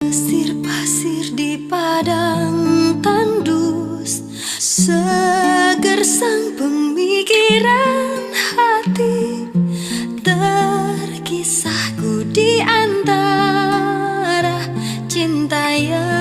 Desir pasir di padang tandus, seger sang pemikiran hati. Terkisahku di antara cinta yang